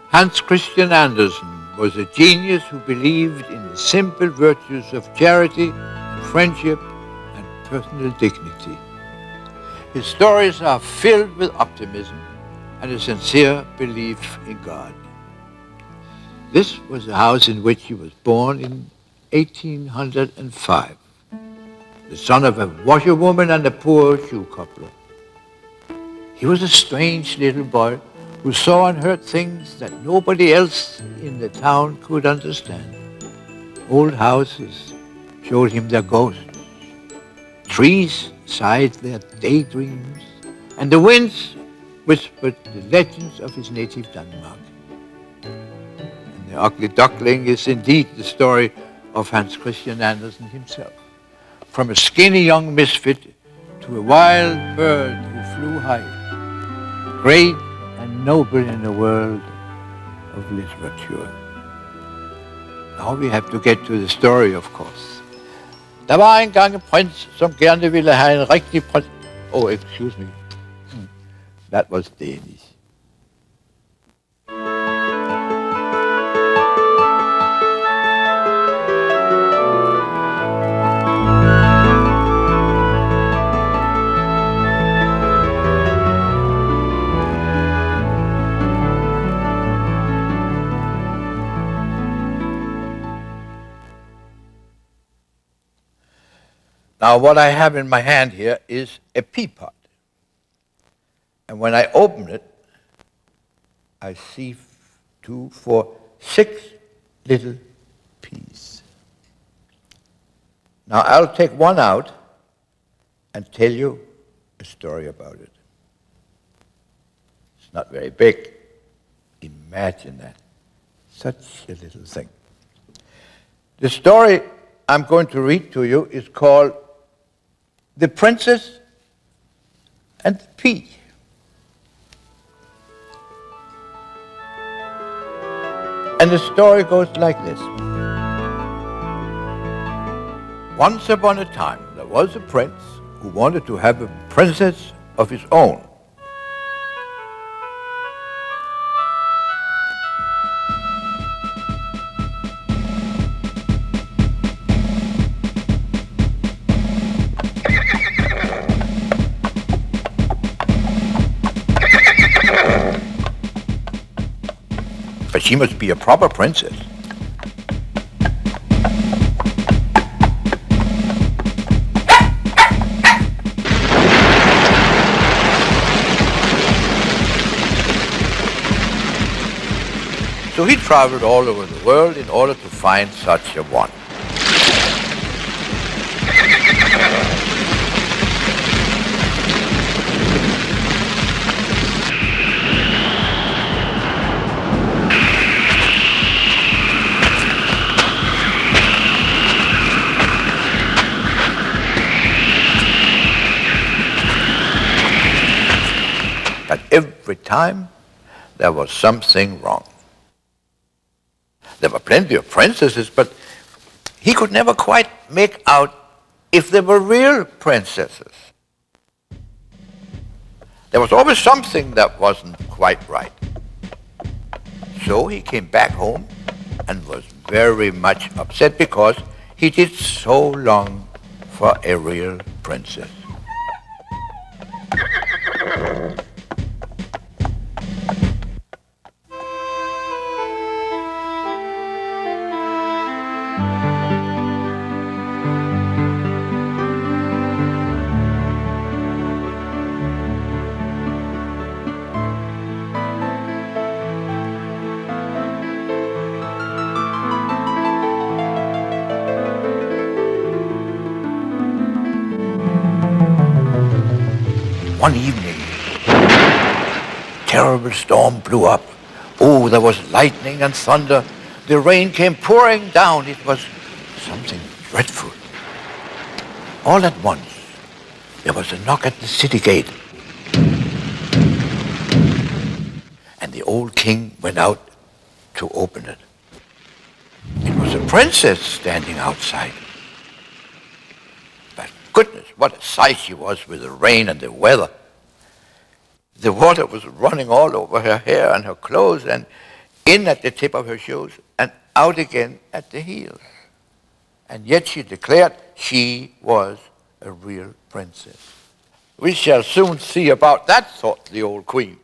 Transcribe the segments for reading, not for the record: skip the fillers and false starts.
Hans Christian Andersen was a genius who believed in the simple virtues of charity, friendship, and personal dignity. His stories are filled with optimism and a sincere belief in God. This was the house in which he was born in 1805, the son of a washerwoman and a poor shoe cobbler. He was a strange little boy who saw and heard things that nobody else in the town could understand. Old houses showed him their ghosts. Trees sighed their daydreams, and the winds whispered the legends of his native Denmark. And the ugly duckling is indeed the story of Hans Christian Andersen himself. From a skinny young misfit to a wild bird who flew high, great and noble in the world of literature. Now we have to get to the story, of course. Der var engang en prins, som gerne ville have en rigtig prins. Oh, excuse me. That was Danish. Now, what I have in my hand here is a pea pot. And when I open it, I see 2, 4, 6 little peas. Now, I'll take one out and tell you a story about it. It's not very big. Imagine that. Such a little thing. The story I'm going to read to you is called The Princess and the Pea. And the story goes like this. Once upon a time, there was a prince who wanted to have a princess of his own. But she must be a proper princess. So he traveled all over the world in order to find such a one. But every time there was something wrong. There were plenty of princesses, but he could never quite make out if they were real princesses. There was always something that wasn't quite right. So he came back home and was very much upset because he did so long for a real princess. One evening, terrible storm blew up. Oh, there was lightning and thunder. The rain came pouring down. It was something dreadful. All at once, there was a knock at the city gate. And the old king went out to open it. It was a princess standing outside. But goodness, what a sight she was with the rain and the weather. The water was running all over her hair and her clothes, and in at the tip of her shoes and out again at the heels. And yet she declared she was a real princess. We shall soon see about that, thought the old queen.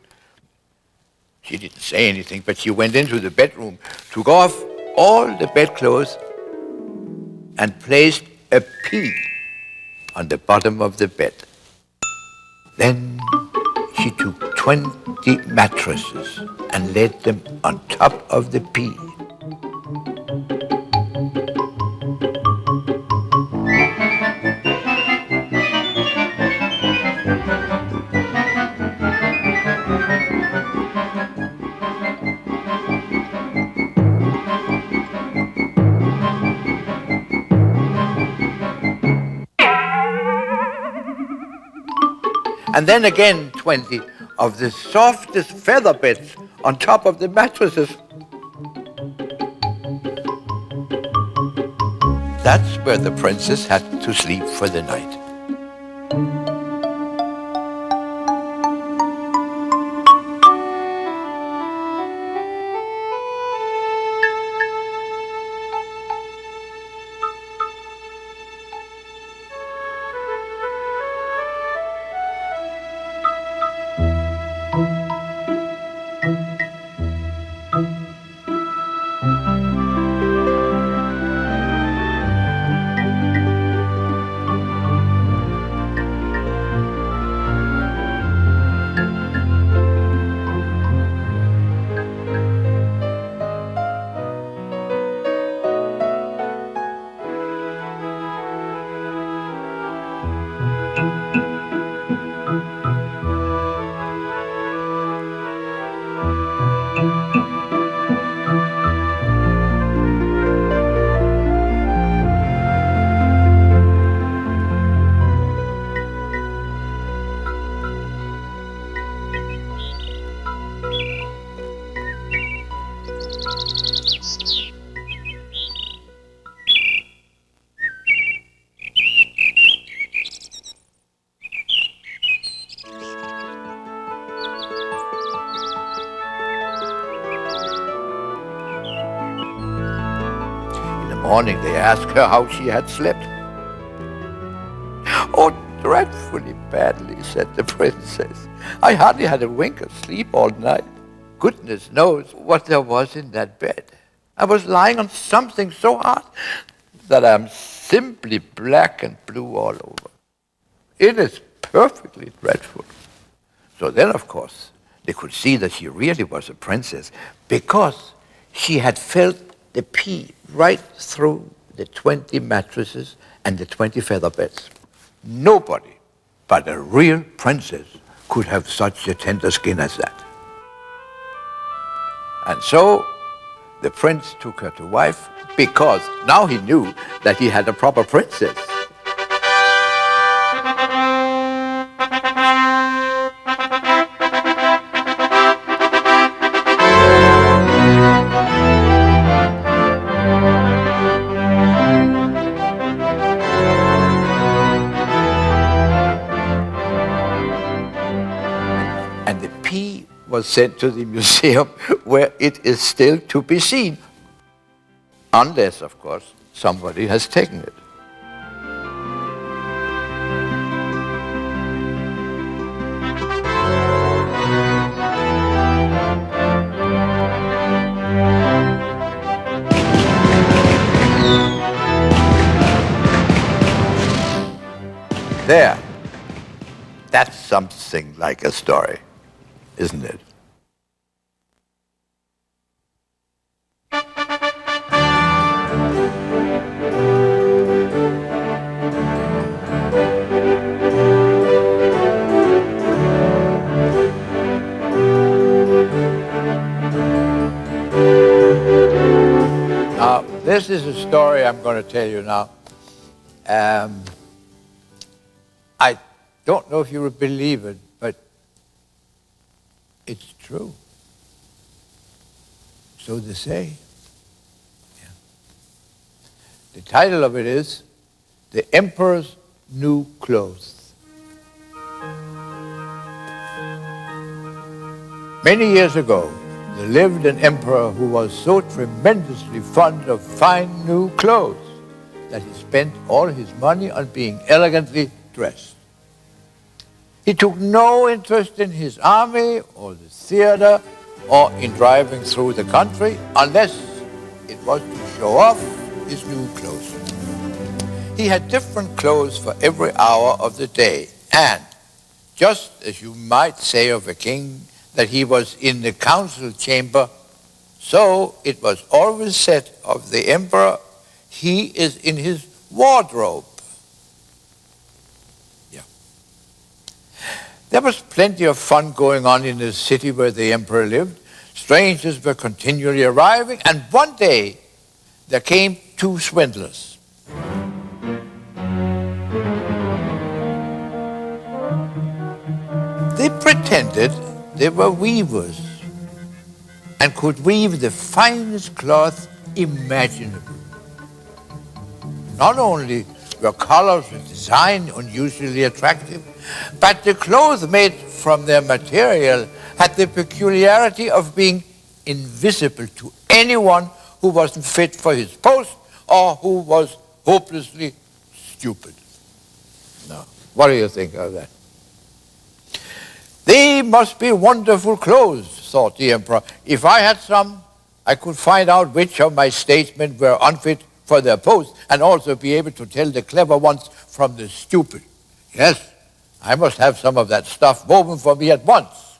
She didn't say anything, but she went into the bedroom, took off all the bedclothes, and placed a pea on the bottom of the bed. Then she took 20 mattresses and laid them on top of the pea. And then again 20 of the softest feather beds on top of the mattresses. That's where the princess had to sleep for the night. Morning, they asked her how she had slept. Oh, dreadfully badly, said the princess. I hardly had a wink of sleep all night. Goodness knows what there was in that bed. I was lying on something so hard that I'm simply black and blue all over. It is perfectly dreadful. So then, of course, they could see that she really was a princess because she had felt the pea right through the 20 mattresses and the 20 feather beds. Nobody but a real princess could have such a tender skin as that. And so the prince took her to wife because now he knew that he had a proper princess. And the pea was sent to the museum where it is still to be seen. Unless, of course, somebody has taken it. There. That's something like a story, isn't it? Now, this is a story I'm going to tell you now. I don't know if you would believe it, but it's true. So they say. Yeah. The title of it is The Emperor's New Clothes. Many years ago, there lived an emperor who was so tremendously fond of fine new clothes that he spent all his money on being elegantly dressed. He took no interest in his army or the theater or in driving through the country unless it was to show off his new clothes. He had different clothes for every hour of the day, and just as you might say of a king that he was in the council chamber, so it was always said of the emperor, he is in his wardrobe. Yeah. There was plenty of fun going on in the city where the emperor lived. Strangers were continually arriving, and one day there came two swindlers. They pretended they were weavers and could weave the finest cloth imaginable. Not only were colors and design unusually attractive, but the clothes made from their material had the peculiarity of being invisible to anyone who wasn't fit for his post or who was hopelessly stupid. Now, what do you think of that? They must be wonderful clothes, thought the emperor. If I had some, I could find out which of my statesmen were unfit for their post and also be able to tell the clever ones from the stupid. Yes, I must have some of that stuff woven for me at once.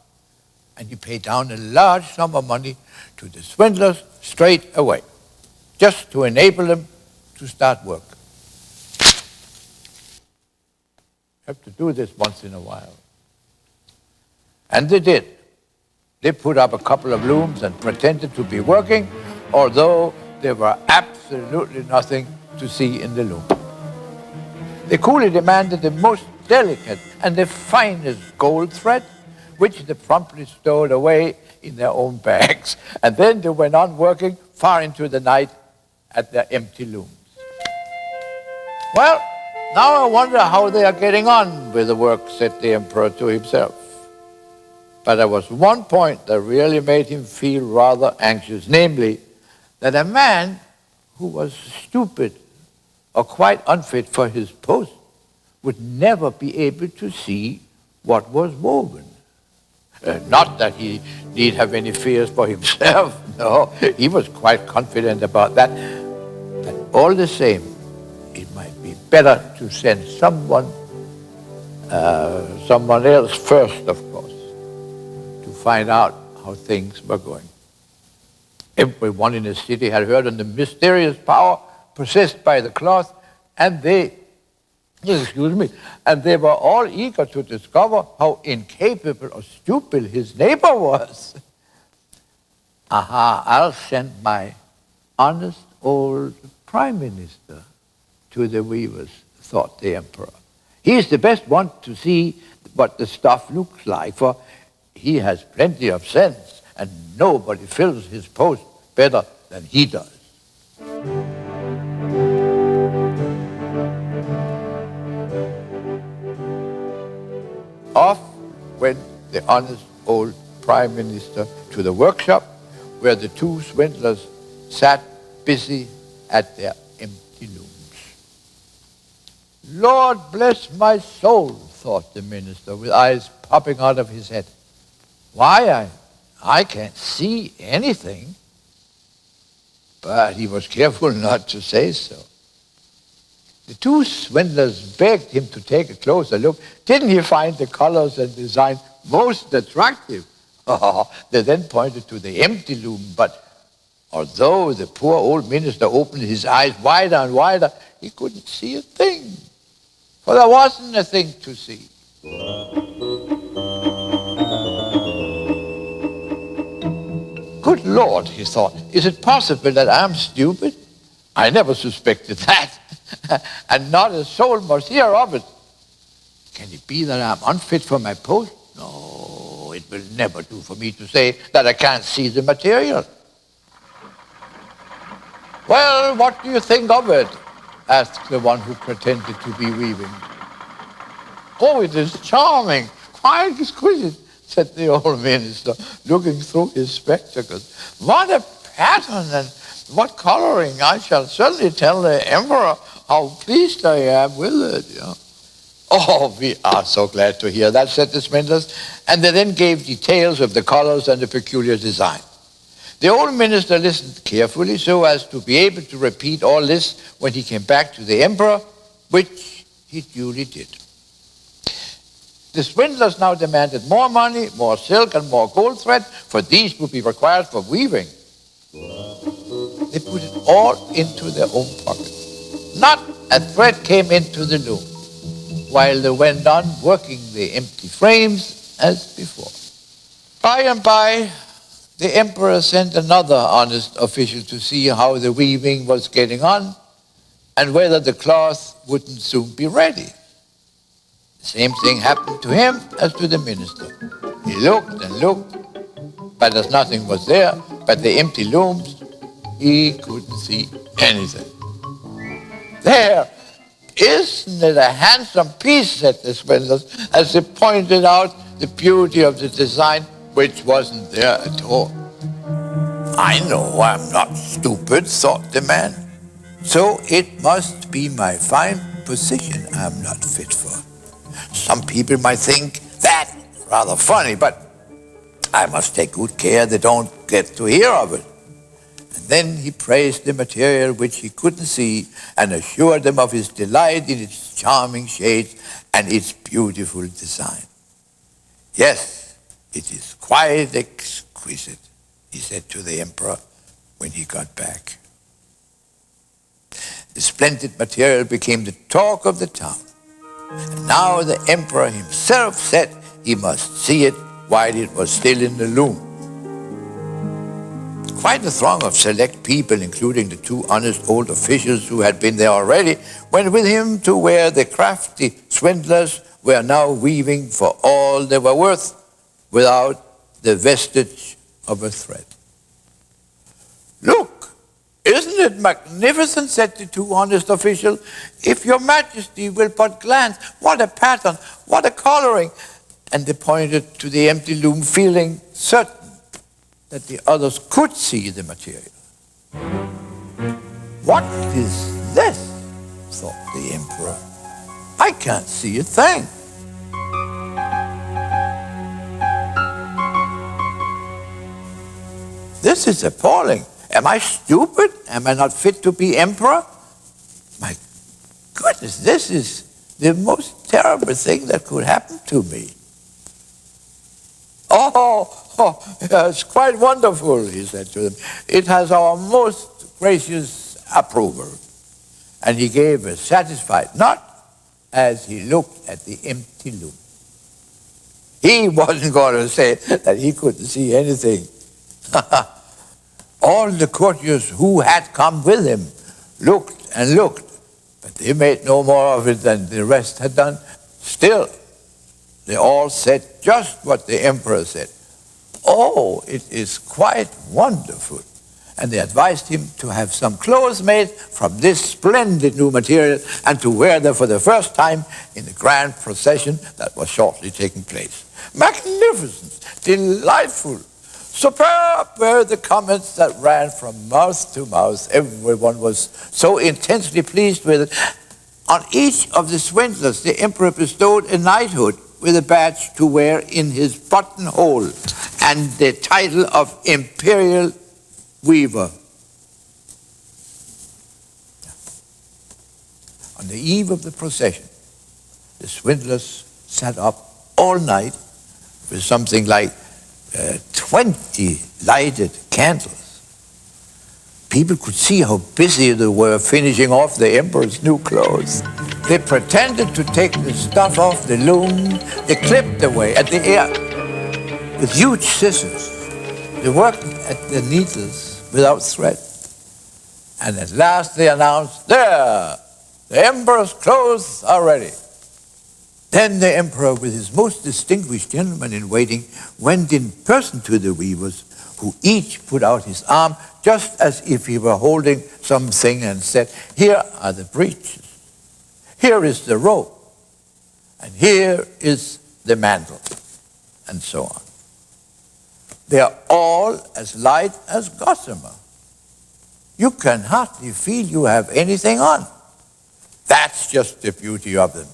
And he paid down a large sum of money to the swindlers straight away, just to enable them to start work. Have to do this once in a while. And they did. They put up a couple of looms and pretended to be working, although there were absolutely nothing to see in the loom. They coolly demanded the most delicate and the finest gold thread, which they promptly stowed away in their own bags. And then they went on working far into the night at their empty looms. Well, now I wonder how they are getting on with the work, said the emperor to himself. But there was one point that really made him feel rather anxious, namely, that a man who was stupid or quite unfit for his post would never be able to see what was woven. Not that he need have any fears for himself. No, he was quite confident about that. But all the same, it might be better to send someone else first, of course, to find out how things were going. Everyone in the city had heard of the mysterious power possessed by the cloth, and they were all eager to discover how incapable or stupid his neighbor was. I'll send my honest old prime minister to the weavers, thought the emperor. He's the best one to see what the stuff looks like, for he has plenty of sense, and nobody fills his post better than he does. Off went the honest old prime minister to the workshop where the two swindlers sat busy at their empty looms. Lord bless my soul, thought the minister, with eyes popping out of his head. Why, I can't see anything. But he was careful not to say so. The two swindlers begged him to take a closer look. Didn't he find the colors and design most attractive? They then pointed to the empty loom, but although the poor old minister opened his eyes wider and wider, he couldn't see a thing, for there wasn't a thing to see. Good Lord, he thought, is it possible that I'm stupid? I never suspected that, and not a soul must hear of it. Can it be that I'm unfit for my post? No, it will never do for me to say that I can't see the material. Well, what do you think of it? Asked the one who pretended to be weaving. Oh, it is charming, quite exquisite, said the old minister, looking through his spectacles. What a pattern and what coloring. I shall certainly tell the emperor how pleased I am with it. Yeah. Oh, we are so glad to hear that, said the Swindlers, and they then gave details of the colors and the peculiar design. The old minister listened carefully so as to be able to repeat all this when he came back to the emperor, which he duly did. The Swindlers now demanded more money, more silk, and more gold thread, for these would be required for weaving. They put it all into their own pockets. Not a thread came into the loom, while they went on working the empty frames as before. By and by, the emperor sent another honest official to see how the weaving was getting on and whether the cloth wouldn't soon be ready. The same thing happened to him as to the minister. He looked and looked, but as nothing was there but the empty looms, he couldn't see anything. There, isn't it a handsome piece, said the Swindlers, as they pointed out the beauty of the design, which wasn't there at all. I know I'm not stupid, thought the man. So it must be my fine position I'm not fit for. Some people might think that rather funny, but I must take good care they don't get to hear of it. And then he praised the material which he couldn't see and assured them of his delight in its charming shades and its beautiful design. Yes, it is quite exquisite, he said to the emperor when he got back. The splendid material became the talk of the town. And now the emperor himself said he must see it while it was still in the loom. Quite a throng of select people, including the two honest old officials who had been there already, went with him to where the crafty Swindlers were now weaving for all they were worth, without the vestige of a thread. Look, isn't it magnificent, said the two honest officials. If your majesty will but glance, what a pattern, what a coloring. And they pointed to the empty loom, feeling certain that the others could see the material. What is this? Thought the emperor. I can't see a thing. This is appalling. Am I stupid? Am I not fit to be emperor? My goodness, this is the most terrible thing that could happen to me. Oh, it's quite wonderful, he said to them. It has our most gracious approval. And he gave a satisfied nod as he looked at the empty loom. He wasn't going to say that he couldn't see anything. All the courtiers who had come with him looked and looked, but they made no more of it than the rest had done. Still, they all said just what the emperor said. Oh, it is quite wonderful. And they advised him to have some clothes made from this splendid new material and to wear them for the first time in the grand procession that was shortly taking place. Magnificent, delightful, superb were the comments that ran from mouth to mouth. Everyone was so intensely pleased with it. On each of the Swindlers, the emperor bestowed a knighthood with a badge to wear in his buttonhole and the title of Imperial Weaver. On the eve of the procession, the Swindlers sat up all night with something like 20 lighted candles. People could see how busy they were finishing off the emperor's new clothes. They pretended to take the stuff off the loom. They clipped away at the ear with huge scissors. They worked at the needles without thread. And at last they announced, there, the emperor's clothes are ready. Then the emperor, with his most distinguished gentlemen in waiting, went in person to the weavers, who each put out his arm just as if he were holding something and said, here are the breeches, here is the robe, and here is the mantle. and so on. They are all as light as gossamer. You can hardly feel you have anything on. That's just the beauty of them.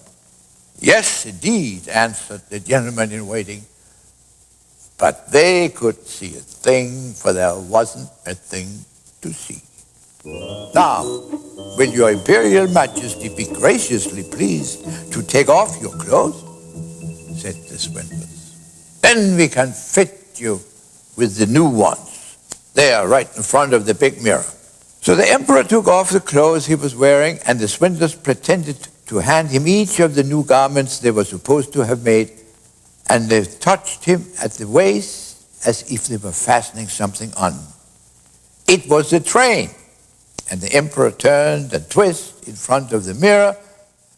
Yes, indeed, answered the gentleman in waiting. But they could see a thing, for there wasn't a thing to see. Now, will your Imperial Majesty be graciously pleased to take off your clothes? Said the swindlers. Then we can fit you with the new ones. There, right in front of the big mirror. So the emperor took off the clothes he was wearing, and the swindlers pretended to hand him each of the new garments they were supposed to have made, and they touched him at the waist as if they were fastening something on. It was the train, and the emperor turned and twisted in front of the mirror.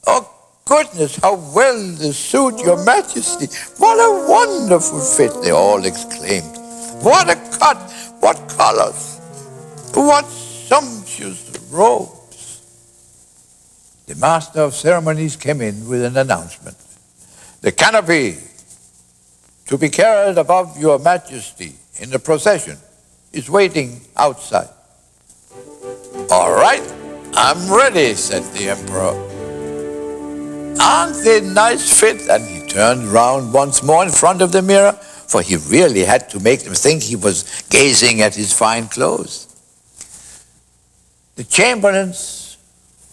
Oh, goodness, how well this suit, your majesty. What a wonderful fit, they all exclaimed. What a cut, what colors, what sumptuous robes. The master of ceremonies came in with an announcement. The canopy to be carried above your majesty in the procession is waiting outside. All right, I'm ready, said the emperor. Aren't they nice fit? And he turned round once more in front of the mirror, for he really had to make them think he was gazing at his fine clothes. The chamberlains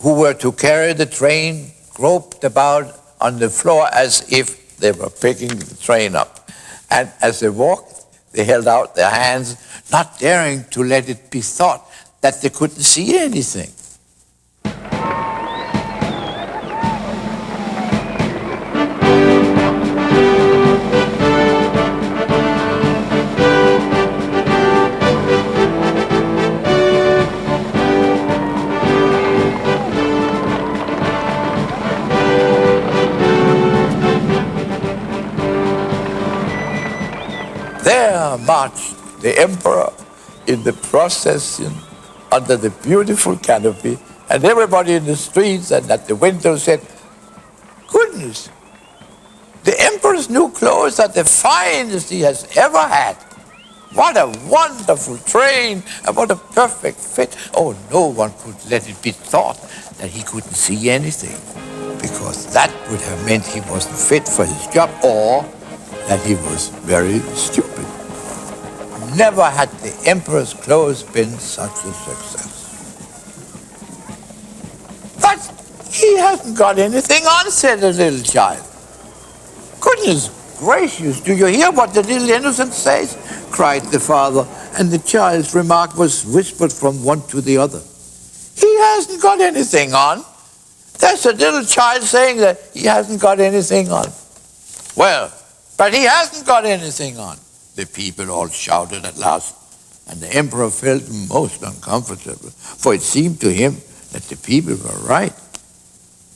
who were to carry the train groped about on the floor as if they were picking the train up. And as they walked, they held out their hands, not daring to let it be thought that they couldn't see anything. There marched the emperor in the procession under the beautiful canopy, and everybody in the streets and at the windows said, goodness, the emperor's new clothes are the finest he has ever had. What a wonderful train, and what a perfect fit. Oh, no one could let it be thought that he couldn't see anything, because that would have meant he wasn't fit for his job, or that he was very stupid. Never had the emperor's clothes been such a success. But he hasn't got anything on, said the little child. Goodness gracious, do you hear what the little innocent says? Cried the father, and the child's remark was whispered from one to the other. He hasn't got anything on. That's a little child saying that he hasn't got anything on. Well, but he hasn't got anything on, the people all shouted at last, and the emperor felt most uncomfortable, for it seemed to him that the people were right.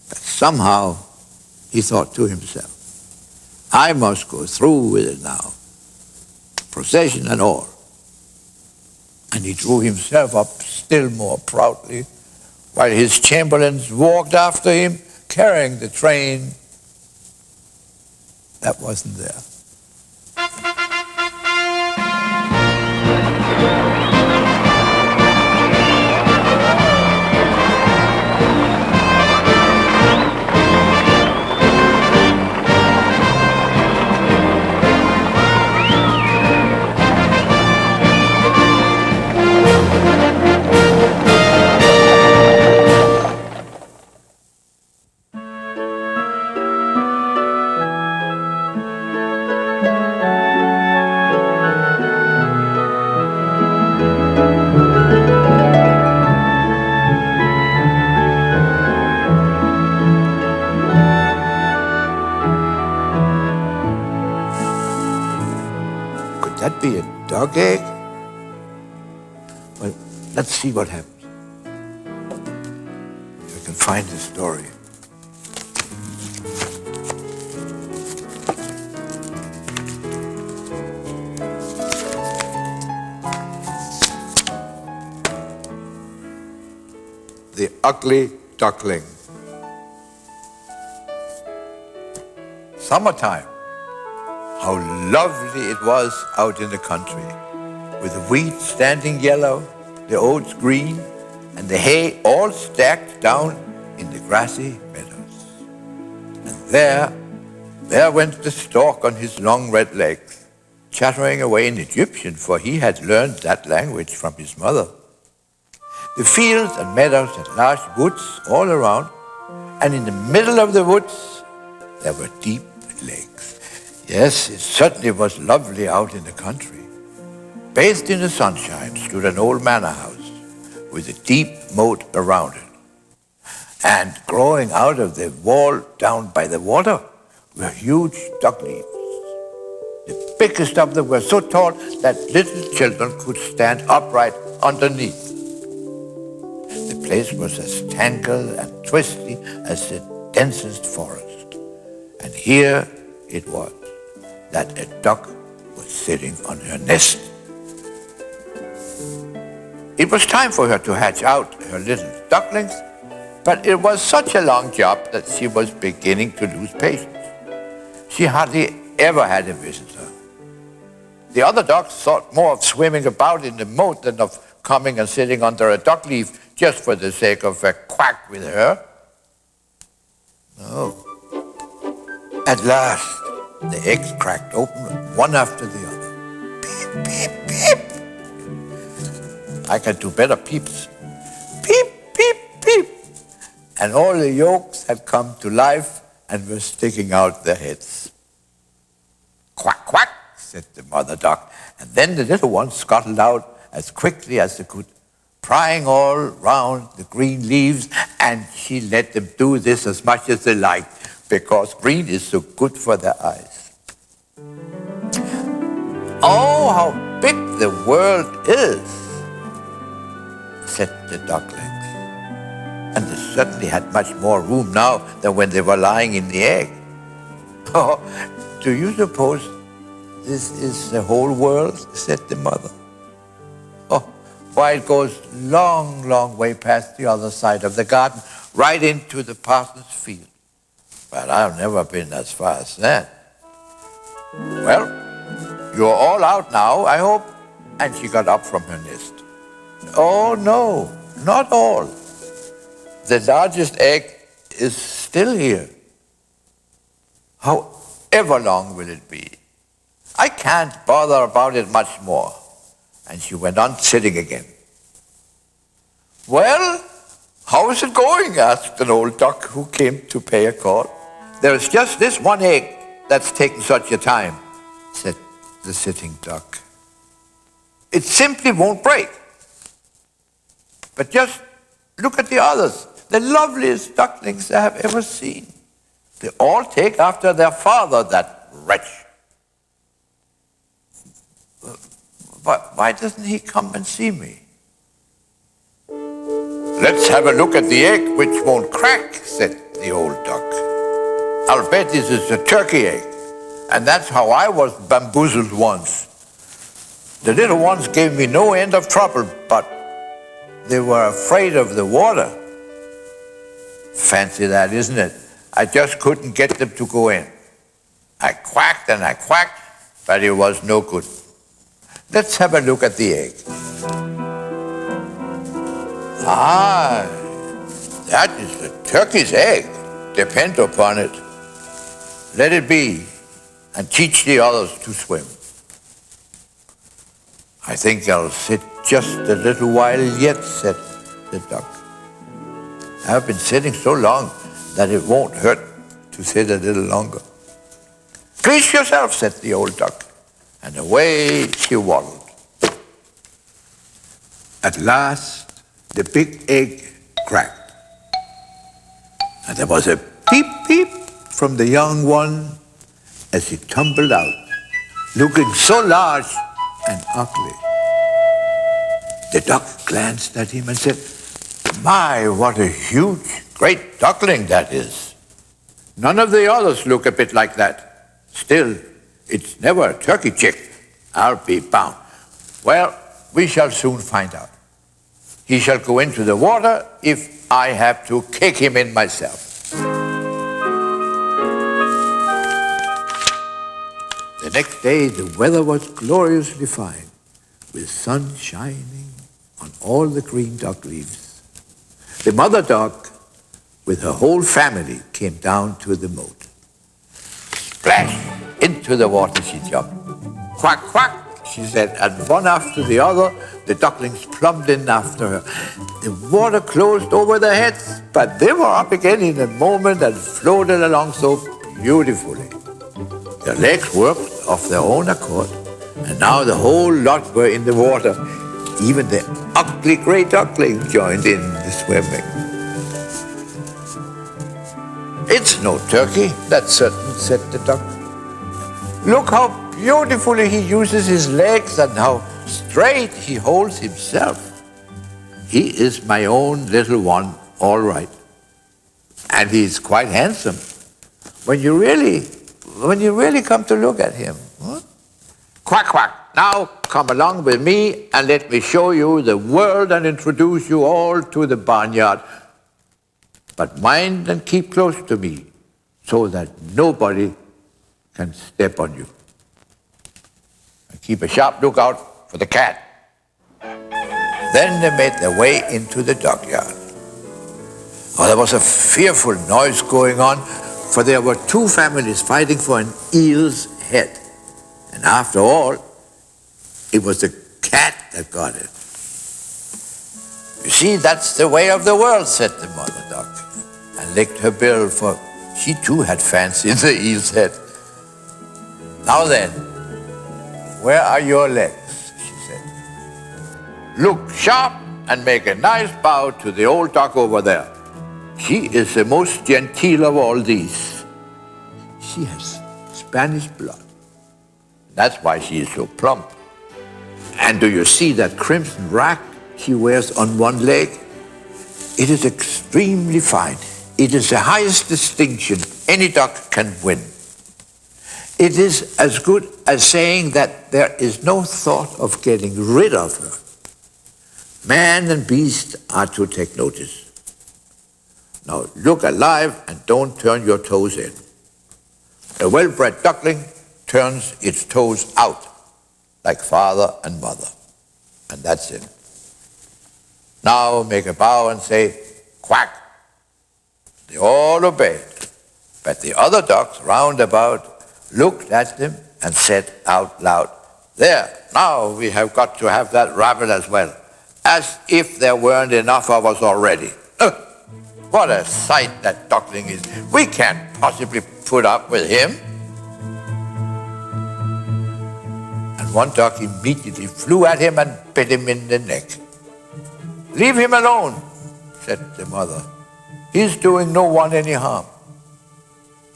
But somehow he thought to himself, I must go through with it now, procession and all. And he drew himself up still more proudly, while his chamberlains walked after him, carrying the train that wasn't there. That be a dog egg? Well, let's see what happens. If I can find the story. The Ugly Duckling. Summertime. how lovely it was out in the country, with the wheat standing yellow, the oats green, and the hay all stacked down in the grassy meadows. And there went the stork on his long red legs, chattering away in Egyptian, for he had learned that language from his mother. The fields and meadows had large woods all around, and in the middle of the woods there were deep lakes. Yes, it certainly was lovely out in the country. Bathed in the sunshine stood an old manor house with a deep moat around it. And growing out of the wall down by the water were huge dock leaves. The biggest of them were so tall that little children could stand upright underneath. The place was as tangled and twisty as the densest forest. And here it was that a duck was sitting on her nest. It was time for her to hatch out her little ducklings, but it was such a long job that she was beginning to lose patience. She hardly ever had a visitor. The other ducks thought more of swimming about in the moat than of coming and sitting under a duck leaf just for the sake of a quack with her. No. At last, the eggs cracked open one after the other. Peep, peep, peep. I can do better peeps. Peep, peep, peep. And all the yolks had come to life and were sticking out their heads. Quack, quack, said the mother duck. And then the little ones scuttled out as quickly as they could, prying all round the green leaves, and she let them do this as much as they liked, because green is so good for their eyes. Oh, how big the world is, said the ducklings. And they certainly had much more room now than when they were lying in the egg. Oh, do you suppose this is the whole world, said the mother. Oh, why, it goes long, long way past the other side of the garden, right into the parson's field. But I've never been as far as that. Well, you're all out now, I hope. And she got up from her nest. Oh, no, not all. The largest egg is still here. However long will it be? I can't bother about it much more. And she went on sitting again. Well, how is it going? Asked an old duck who came to pay a call. There's just this one egg that's taken such a time, said the sitting duck. It simply won't break. But just look at the others, the loveliest ducklings I have ever seen. They all take after their father, that wretch. But why doesn't he come and see me? Let's have a look at the egg which won't crack, said the old duck. I'll bet this is a turkey egg, and that's how I was bamboozled once. The little ones gave me no end of trouble, but they were afraid of the water. Fancy that, isn't it? I just couldn't get them to go in. I quacked and I quacked, but it was no good. Let's have a look at the egg. Ah, that is the turkey's egg. Depend upon it. Let it be, and teach the others to swim. I think I'll sit just a little while yet, said the duck. I've been sitting so long that it won't hurt to sit a little longer. Grease yourself, said the old duck, and away she waddled. At last, the big egg cracked, and there was a peep, peep from the young one as he tumbled out, looking so large and ugly. The duck glanced at him and said, my, what a huge, great duckling that is. None of the others look a bit like that. Still, it's never a turkey chick, I'll be bound. Well, we shall soon find out. He shall go into the water if I have to kick him in myself. The next day the weather was gloriously fine, with sun shining on all the green dock leaves. The mother duck, with her whole family, came down to the moat. Splash! Into the water she jumped. Quack, quack, she said, and one after the other, the ducklings plumped in after her. The water closed over their heads, but they were up again in a moment and floated along so beautifully. Their legs worked of their own accord, and now the whole lot were in the water. Even the ugly grey duckling joined in the swimming. It's no turkey, that's certain, said the duck. Look how beautifully he uses his legs and how straight he holds himself. He is my own little one, all right. And he's quite handsome. When you really come to look at him. Huh? Quack, quack. Now come along with me and let me show you the world and introduce you all to the barnyard. But mind and keep close to me so that nobody can step on you. And keep a sharp lookout for the cat. Then they made their way into the dockyard. Oh, there was a fearful noise going on, for there were two families fighting for an eel's head. And after all, it was the cat that got it. You see, that's the way of the world, said the mother duck, and licked her bill, for she too had fancied the eel's head. Now then, where are your legs, she said. Look sharp and make a nice bow to the old duck over there. She is the most genteel of all these. She has Spanish blood. That's why she is so plump. And do you see that crimson rack she wears on one leg? It is extremely fine. It is the highest distinction any duck can win. It is as good as saying that there is no thought of getting rid of her. Man and beast are to take notice. Now look alive and don't turn your toes in. A well-bred duckling turns its toes out, like father and mother. And that's it. Now make a bow and say, quack. They all obeyed. But the other ducks round about looked at them and said out loud, there, now we have got to have that rabbit as well. As if there weren't enough of us already. What a sight that duckling is. We can't possibly put up with him. And one duck immediately flew at him and bit him in the neck. Leave him alone, said the mother. He's doing no one any harm.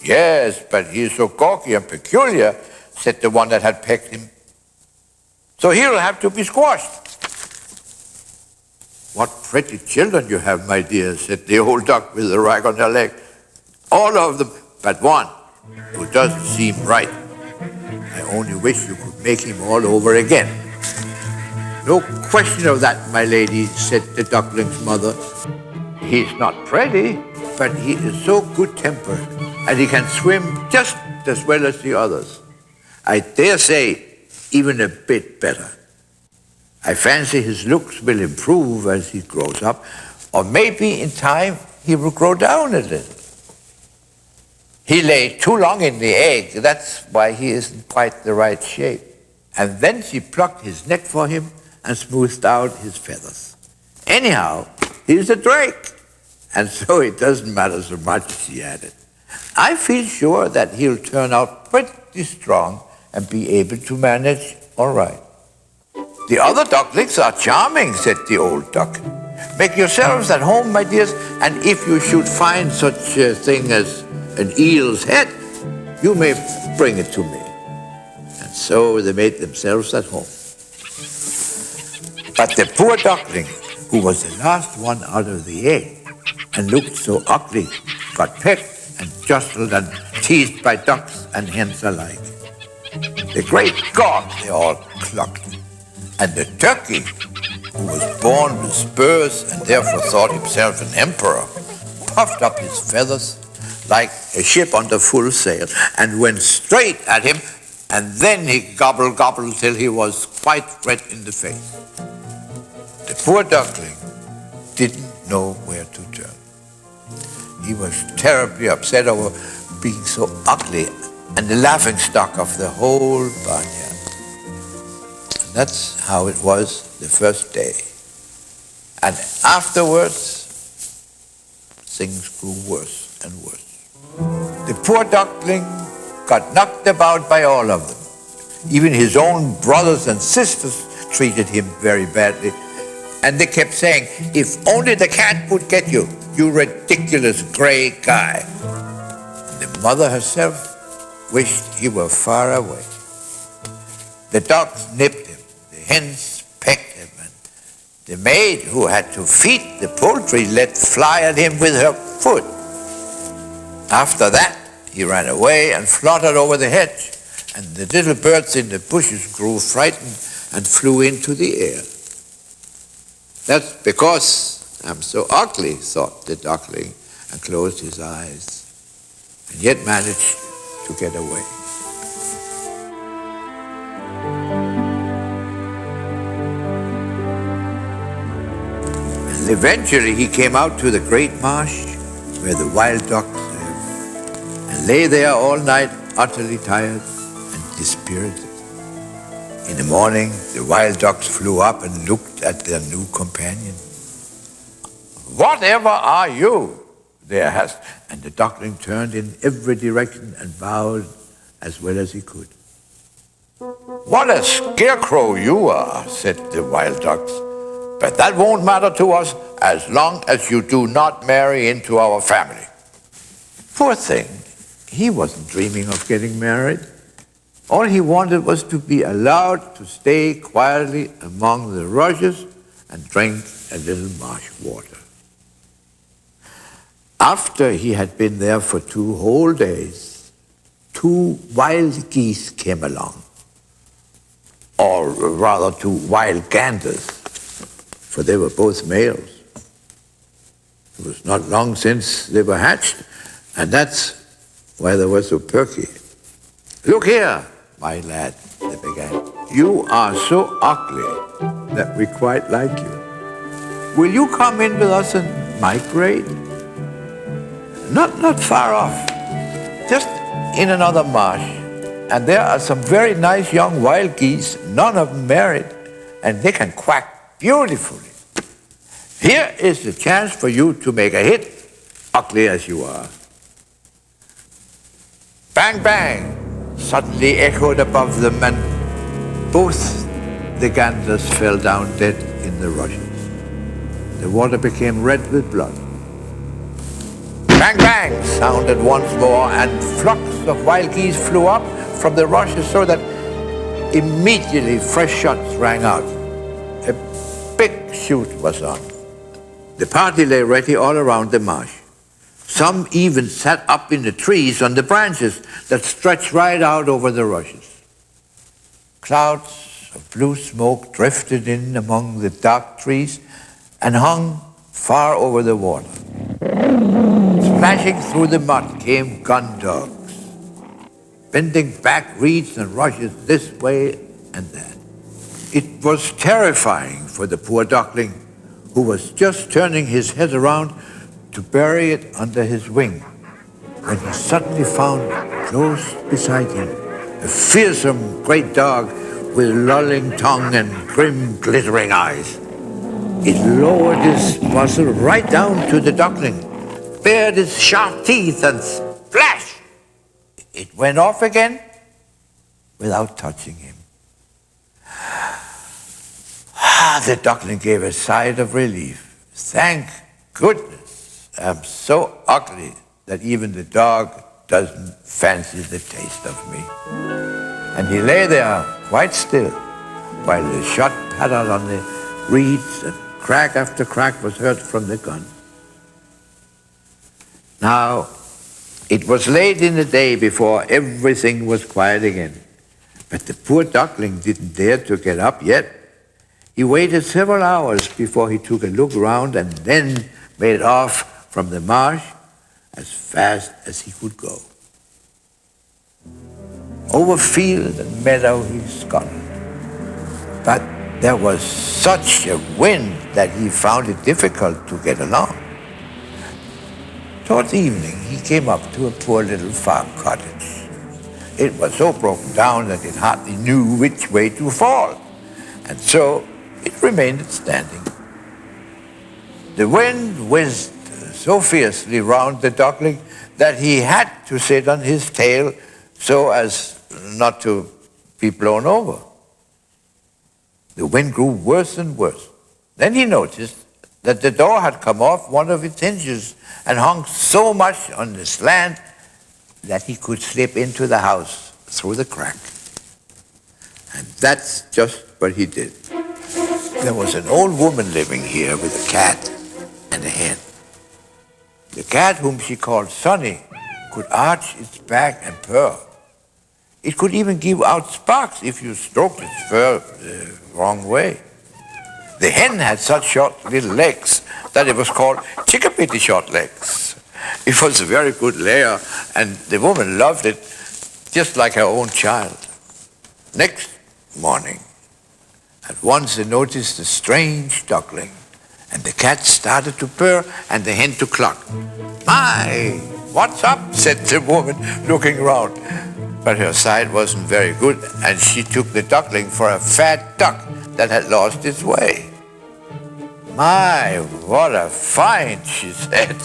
Yes, but he's so gawky and peculiar, said the one that had pecked him. So he'll have to be squashed. What pretty children you have, my dear, said the old duck with the rag on her leg. All of them but one, who doesn't seem right. I only wish you could make him all over again. No question of that, my lady, said the duckling's mother. He's not pretty, but he is so good-tempered, and he can swim just as well as the others. I dare say even a bit better. I fancy his looks will improve as he grows up, or maybe in time he will grow down a little. He lay too long in the egg, that's why he isn't quite the right shape. And then she plucked his neck for him and smoothed out his feathers. Anyhow, he's a drake, and so it doesn't matter so much, she added. I feel sure that he'll turn out pretty strong and be able to manage all right. The other ducklings are charming, said the old duck. Make yourselves at home, my dears, and if you should find such a thing as an eel's head, you may bring it to me. And so they made themselves at home. But the poor duckling, who was the last one out of the egg and looked so ugly, got pecked and jostled and teased by ducks and hens alike. The great God, they all clucked. And the turkey, who was born with spurs and therefore thought himself an emperor, puffed up his feathers like a ship under full sail and went straight at him and then he gobbled till he was quite red in the face. The poor duckling didn't know where to turn. He was terribly upset over being so ugly and the laughingstock of the whole barnyard. And that's how it was the first day. And afterwards, things grew worse and worse. The poor duckling got knocked about by all of them. Even his own brothers and sisters treated him very badly. And they kept saying, if only the cat would get you, you ridiculous gray guy. And the mother herself wished he were far away. The dogs nipped him, the hens pecked him, and the maid who had to feed the poultry let fly at him with her foot. After that, he ran away and fluttered over the hedge, and the little birds in the bushes grew frightened and flew into the air. That's because I'm so ugly, thought the duckling, and closed his eyes, and yet managed to get away. And eventually he came out to the great marsh where the wild ducks live, and lay there all night utterly tired and dispirited. In the morning, the wild ducks flew up and looked at their new companion. "Whatever are you?" they asked, and the duckling turned in every direction and bowed as well as he could. "What a scarecrow you are," said the wild ducks. "But that won't matter to us as long as you do not marry into our family." Poor thing, he wasn't dreaming of getting married. All he wanted was to be allowed to stay quietly among the rushes and drink a little marsh water. After he had been there for 2 whole days, 2 wild geese came along, or rather 2 wild ganders, for they were both males. It was not long since they were hatched, and that's why they were so perky. "Look here, my lad," they began. "You are so ugly that we quite like you. Will you come in with us and migrate? Not far off, just in another marsh. And there are some very nice young wild geese, none of them married, and they can quack beautifully. Here is the chance for you to make a hit, ugly as you are." Bang, bang, suddenly echoed above them, and both the ganders fell down dead in the rushes. The water became red with blood. Bang, bang sounded once more, and flocks of wild geese flew up from the rushes so that immediately fresh shots rang out. A big shoot was on. The party lay ready all around the marsh. Some even sat up in the trees on the branches that stretched right out over the rushes. Clouds of blue smoke drifted in among the dark trees and hung far over the water. Splashing through the mud came gun dogs, bending back reeds and rushes this way and that. It was terrifying for the poor duckling, who was just turning his head around to bury it under his wing, when he suddenly found close beside him a fearsome great dog with lolling tongue and grim glittering eyes. It lowered its muzzle right down to the duckling, bared its sharp teeth, and splash! It went off again without touching him. The duckling gave a sigh of relief. Thank goodness, I'm so ugly that even the dog doesn't fancy the taste of me. And he lay there quite still while the shot pattered on the reeds and crack after crack was heard from the gun. Now, it was late in the day before everything was quiet again. But the poor duckling didn't dare to get up yet. He waited several hours before he took a look around and then made off from the marsh as fast as he could go. Over field and meadow he scuttled. But there was such a wind that he found it difficult to get along. Towards evening, he came up to a poor little farm cottage. It was so broken down that it hardly knew which way to fall, and so it remained standing. The wind whizzed so fiercely round the duckling that he had to sit on his tail so as not to be blown over. The wind grew worse and worse. Then he noticed that the door had come off one of its hinges and hung so much on the slant that he could slip into the house through the crack. And that's just what he did. There was an old woman living here with a cat and a hen. The cat, whom she called Sonny, could arch its back and purr. It could even give out sparks if you stroked its fur the wrong way. The hen had such short little legs that it was called chickapitty short legs. It was a very good layer, and the woman loved it just like her own child. Next morning, at once they noticed a strange duckling, and the cat started to purr and the hen to cluck. "My, what's up?" said the woman, looking round. But her sight wasn't very good, and she took the duckling for a fat duck that had lost its way. "My, what a find," she said.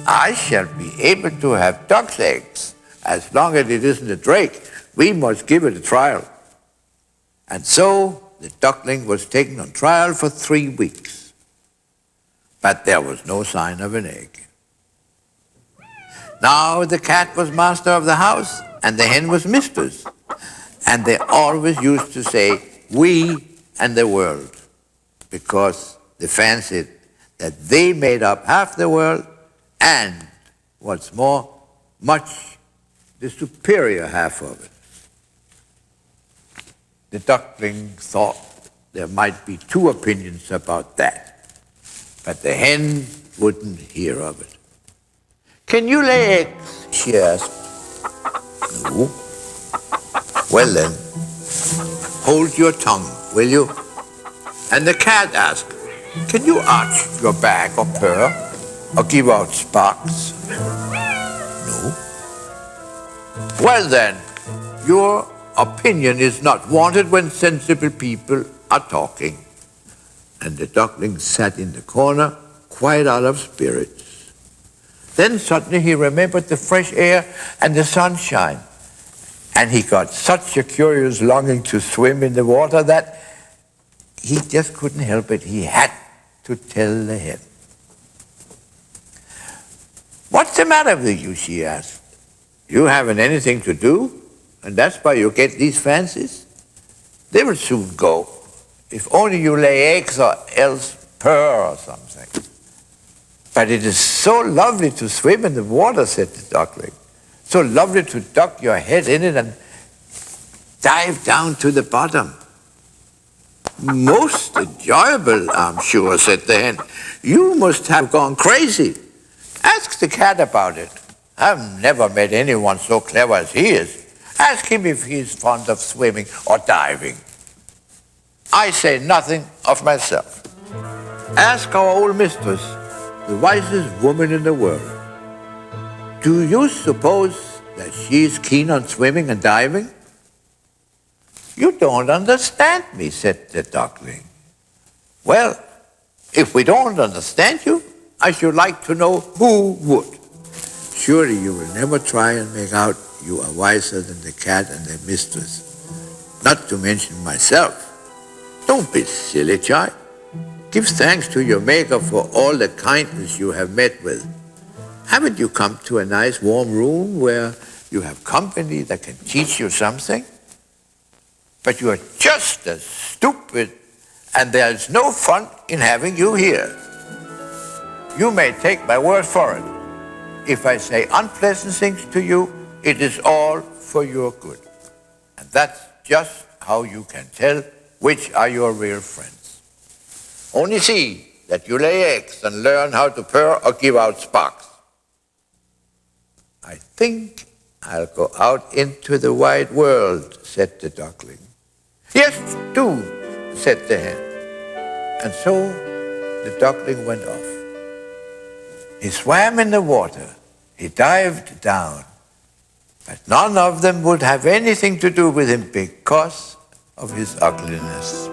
"I shall be able to have duck's eggs. As long as it isn't a drake, we must give it a trial." And so the duckling was taken on trial for 3 weeks. But there was no sign of an egg. Now the cat was master of the house and the hen was mistress. And they always used to say, "we and the world," because they fancied that they made up half the world and, what's more, much the superior half of it. The duckling thought there might be 2 opinions about that, but the hen wouldn't hear of it. "Can you lay eggs?" she asked. "No." "Well then, hold your tongue, will you?" And the cat asked, "Can you arch your back or purr or give out sparks?" "No." "Well then, your opinion is not wanted when sensible people are talking." And the duckling sat in the corner, quite out of spirits. Then suddenly he remembered the fresh air and the sunshine, and he got such a curious longing to swim in the water that he just couldn't help it. He had to tell the hen. "What's the matter with you?" she asked. "You haven't anything to do, and that's why you get these fancies? They will soon go, if only you lay eggs or else purr or something." "But it is so lovely to swim in the water," said the duckling. "So lovely to duck your head in it and dive down to the bottom." "Most enjoyable, I'm sure," said the hen. "You must have gone crazy. Ask the cat about it. I've never met anyone so clever as he is. Ask him if he's fond of swimming or diving. I say nothing of myself. Ask our old mistress, the wisest woman in the world. Do you suppose that she is keen on swimming and diving?" "You don't understand me," said the duckling. "Well, if we don't understand you, I should like to know who would. Surely you will never try and make out you are wiser than the cat and their mistress, not to mention myself. Don't be silly, child. Give thanks to your Maker for all the kindness you have met with. Haven't you come to a nice warm room where you have company that can teach you something? But you are just as stupid, and there is no fun in having you here. You may take my word for it. If I say unpleasant things to you, it is all for your good. And that's just how you can tell which are your real friends. Only see that you lay eggs and learn how to purr or give out sparks. I think I'll go out into the wide world, said the duckling. Yes, do, said the hen. And so the duckling went off. He swam in the water. He dived down. But none of them would have anything to do with him because of his ugliness.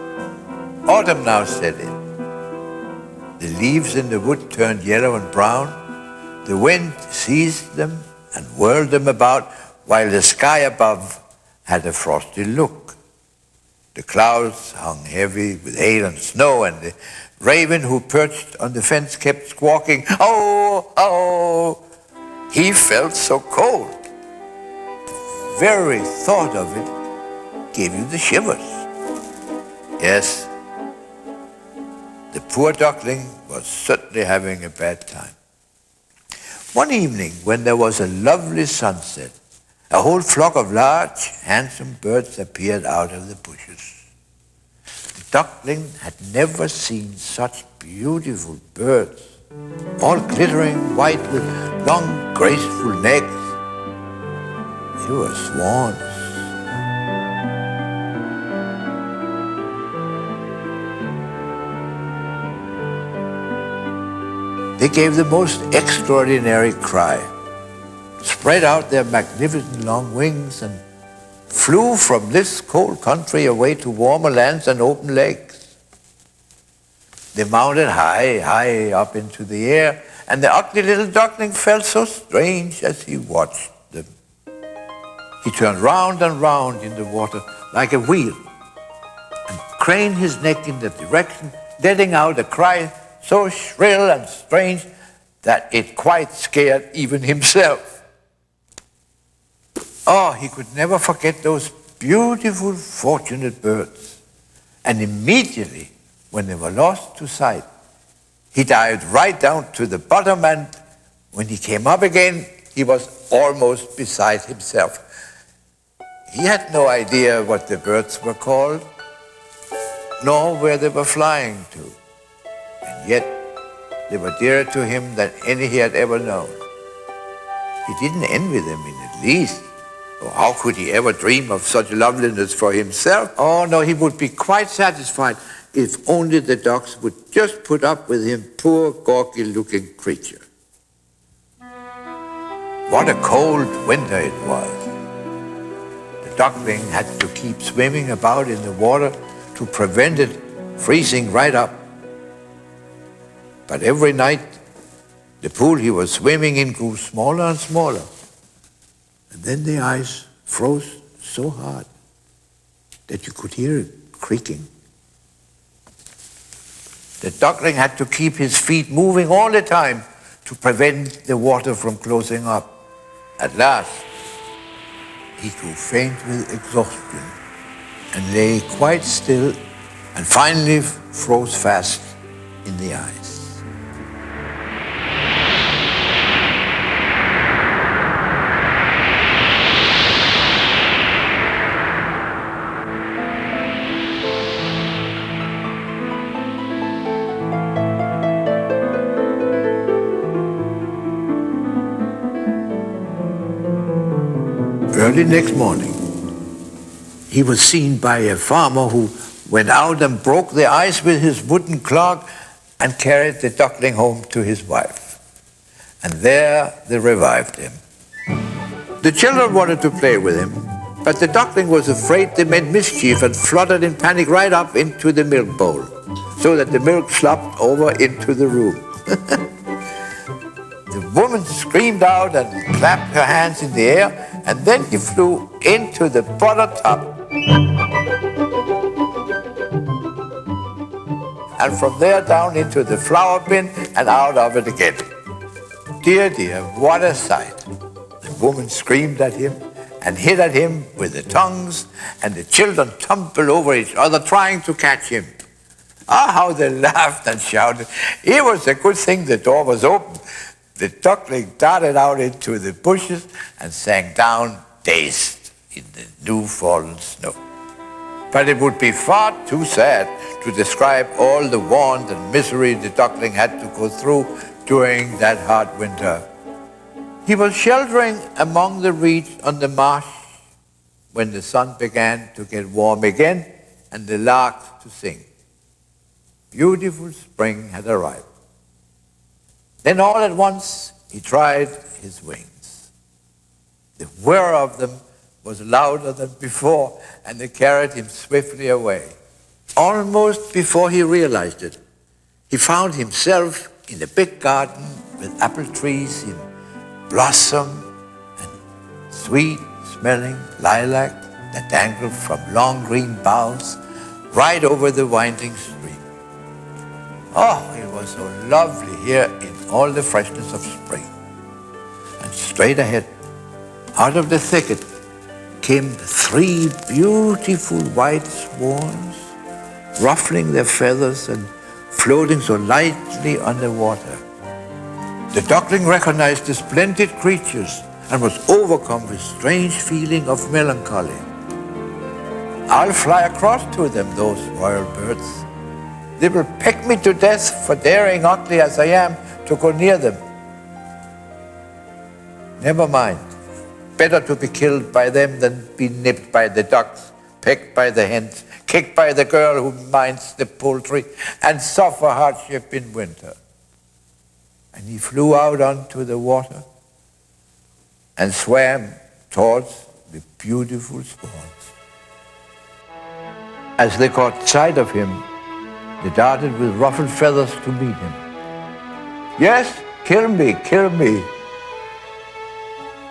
Autumn now set in. The leaves in the wood turned yellow and brown. The wind seized them and whirled them about, while the sky above had a frosty look. The clouds hung heavy with hail and snow, and the raven who perched on the fence kept squawking, "Oh, oh!" He felt so cold. The very thought of it gave you the shivers. Yes, the poor duckling was certainly having a bad time. One evening, when there was a lovely sunset, a whole flock of large, handsome birds appeared out of the bushes. The duckling had never seen such beautiful birds, all glittering white with long, graceful necks. They were swans. They gave the most extraordinary cry, spread out their magnificent long wings, and flew from this cold country away to warmer lands and open lakes. They mounted high, high up into the air, and the ugly little duckling felt so strange as he watched them. He turned round and round in the water like a wheel, and craned his neck in that direction, letting out a cry so shrill and strange that it quite scared even himself. Oh, he could never forget those beautiful, fortunate birds. And immediately, when they were lost to sight, he dived right down to the bottom, and when he came up again, he was almost beside himself. He had no idea what the birds were called, nor where they were flying to. And yet, they were dearer to him than any he had ever known. He didn't envy them in the least. Oh, how could he ever dream of such loveliness for himself? Oh, no, he would be quite satisfied if only the ducks would just put up with him, poor, gawky-looking creature. What a cold winter it was. The duckling had to keep swimming about in the water to prevent it freezing right up. But every night, the pool he was swimming in grew smaller and smaller. And then the ice froze so hard that you could hear it creaking. The duckling had to keep his feet moving all the time to prevent the water from closing up. At last, he grew faint with exhaustion and lay quite still and finally froze fast in the ice. Early next morning, he was seen by a farmer who went out and broke the ice with his wooden clog and carried the duckling home to his wife. And there they revived him. The children wanted to play with him, but the duckling was afraid they meant mischief and fluttered in panic right up into the milk bowl, so that the milk slopped over into the room. The woman screamed out and clapped her hands in the air, and then he flew into the butter tub. And from there down into the flour bin and out of it again. Dear, dear, what a sight. The woman screamed at him and hit at him with the tongues, and the children tumbled over each other trying to catch him. Ah, how they laughed and shouted. It was a good thing the door was open. The duckling darted out into the bushes and sank down dazed in the new fallen snow. But it would be far too sad to describe all the want and misery the duckling had to go through during that hard winter. He was sheltering among the reeds on the marsh when the sun began to get warm again and the larks to sing. Beautiful spring had arrived. Then all at once he tried his wings. The whir of them was louder than before, and they carried him swiftly away. Almost before he realized it, he found himself in a big garden with apple trees in blossom and sweet-smelling lilac that dangled from long green boughs right over the winding stream. Oh, it was so lovely here in all the freshness of spring. And straight ahead, out of the thicket, came 3 beautiful white swans, ruffling their feathers and floating so lightly on the water. The duckling recognized the splendid creatures and was overcome with strange feeling of melancholy. I'll fly across to them, those royal birds. They will peck me to death for daring, ugly as I am, to go near them. Never mind. Better to be killed by them than be nipped by the ducks, pecked by the hens, kicked by the girl who minds the poultry, and suffer hardship in winter. And he flew out onto the water and swam towards the beautiful swans. As they caught sight of him, they darted with ruffled feathers to meet him. "Yes, kill me,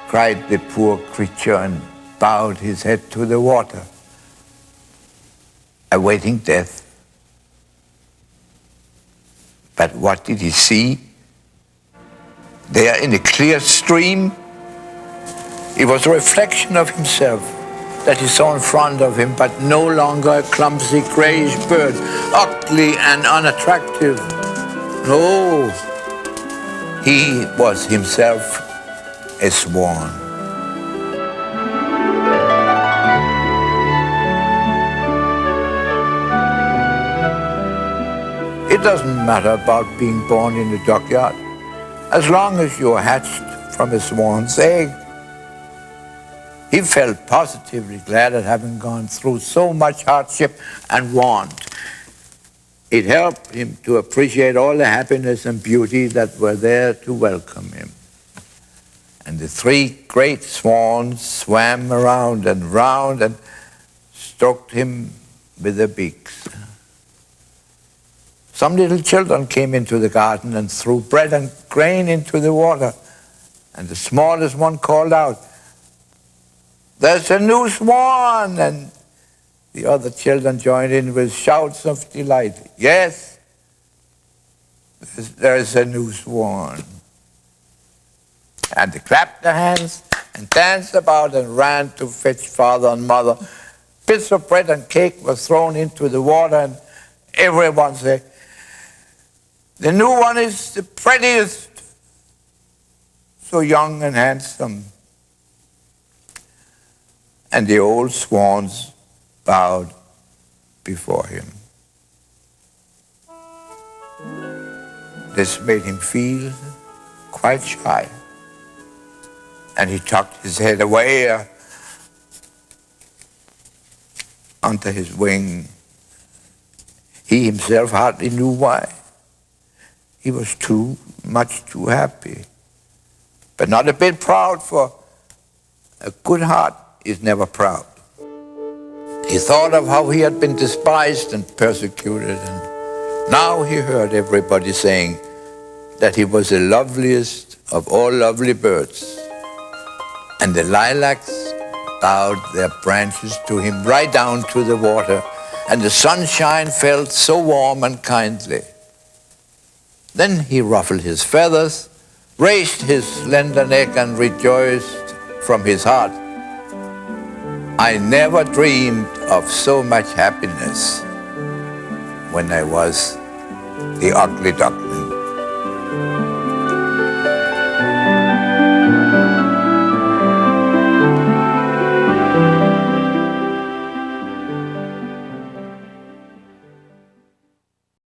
cried the poor creature and bowed his head to the water, awaiting death. But what did he see? There in a clear stream, it was a reflection of himself that he saw in front of him, but no longer a clumsy grayish bird, ugly and unattractive. No, he was himself a swan. It doesn't matter about being born in a dockyard, as long as you're hatched from a swan's egg. He felt positively glad at having gone through so much hardship and want. It helped him to appreciate all the happiness and beauty that were there to welcome him. And the 3 great swans swam around and round and stroked him with their beaks. Some little children came into the garden and threw bread and grain into the water. And the smallest one called out, "There's a new swan!" And the other children joined in with shouts of delight. "Yes, there's a new swan." And they clapped their hands and danced about and ran to fetch father and mother. Bits of bread and cake were thrown into the water, and everyone said, "The new one is the prettiest, so young and handsome." And the old swans bowed before him. This made him feel quite shy. And he tucked his head away under his wing. He himself hardly knew why. He was too happy, but not a bit proud, for a good heart is never proud. He thought of how he had been despised and persecuted, and now he heard everybody saying that he was the loveliest of all lovely birds. And the lilacs bowed their branches to him right down to the water, and the sunshine felt so warm and kindly. Then he ruffled his feathers, raised his slender neck, and rejoiced from his heart. "I never dreamed of so much happiness when I was the ugly duckling."